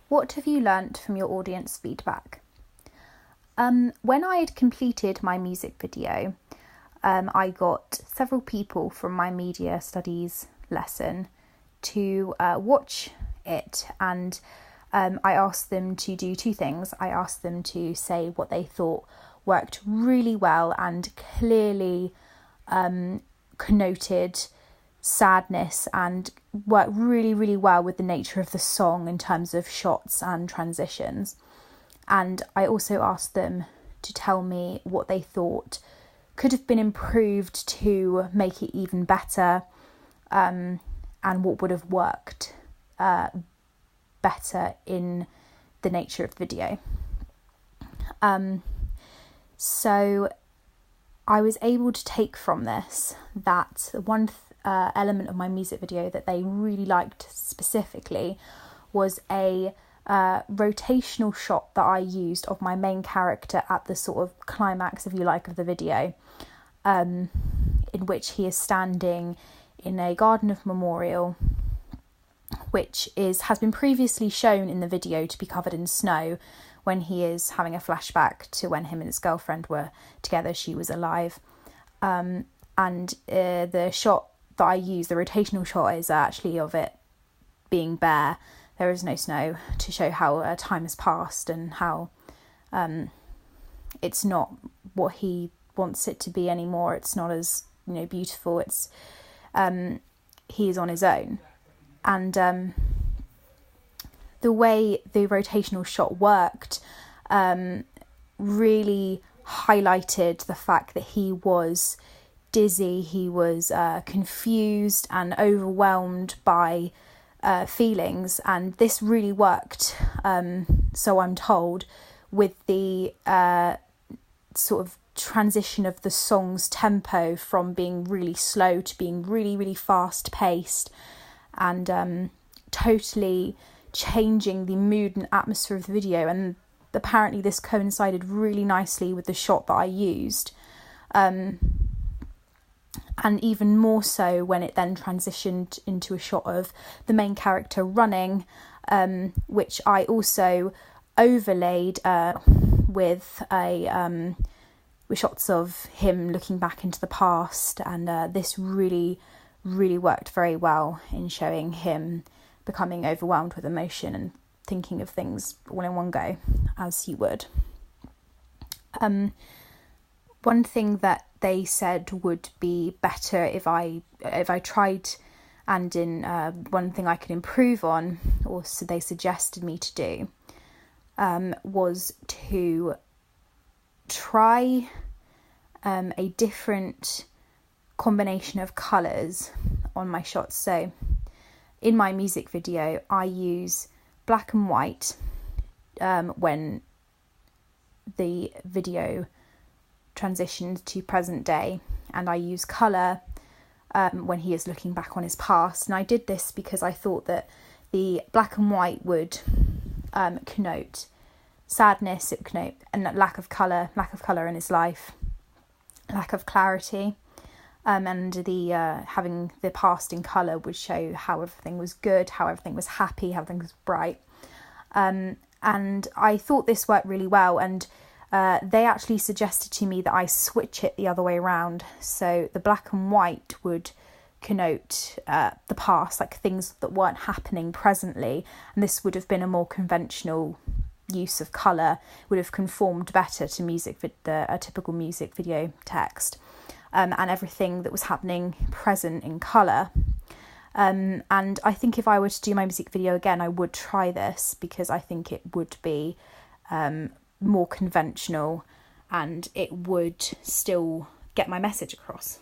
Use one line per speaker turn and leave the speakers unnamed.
What have you learnt from your audience feedback? When I had completed my music video, I got several people from my media studies lesson to watch it, and I asked them to do two things. I asked them to say what they thought worked really well and clearly connoted sadness and worked really, really well with the nature of the song in terms of shots and transitions. And I also asked them to tell me what they thought could have been improved to make it even better, and what would have worked better in the nature of the video. So I was able to take from this that one element of my music video that they really liked specifically was a rotational shot that I used of my main character at the sort of climax, if you like, of the video, in which he is standing in a garden of memorial, which has been previously shown in the video to be covered in snow when he is having a flashback to when him and his girlfriend were together, she was alive. And the shot that I use, the rotational shot, is actually of it being bare. There is no snow, to show how time has passed and how it's not what he wants it to be anymore. It's not as beautiful. It's he is on his own, and the way the rotational shot worked really highlighted the fact that he was dizzy, he was confused and overwhelmed by feelings, and this really worked, so I'm told, with the sort of transition of the song's tempo from being really slow to being really, really fast paced, and totally changing the mood and atmosphere of the video. And apparently this coincided really nicely with the shot that I used, and even more so when it then transitioned into a shot of the main character running, which I also overlaid with shots of him looking back into the past, and this really, really worked very well in showing him becoming overwhelmed with emotion and thinking of things all in one go, as he would. One thing that they said would be better if I tried, and in one thing I could improve on, or so they suggested me to do, was to try a different combination of colours on my shots. So in my music video, I use black and white when the video transitions to present day, and I use colour when he is looking back on his past. And I did this because I thought that the black and white would connote sadness, it would connote and lack of colour in his life, lack of clarity, and the having the past in colour would show how everything was good, how everything was happy, how everything was bright. And I thought this worked really well, and they actually suggested to me that I switch it the other way around. So the black and white would connote the past, like things that weren't happening presently, and this would have been a more conventional use of colour, would have conformed better to a typical music video text, and everything that was happening present in colour. And I think if I were to do my music video again, I would try this, because I think it would be more conventional and it would still get my message across.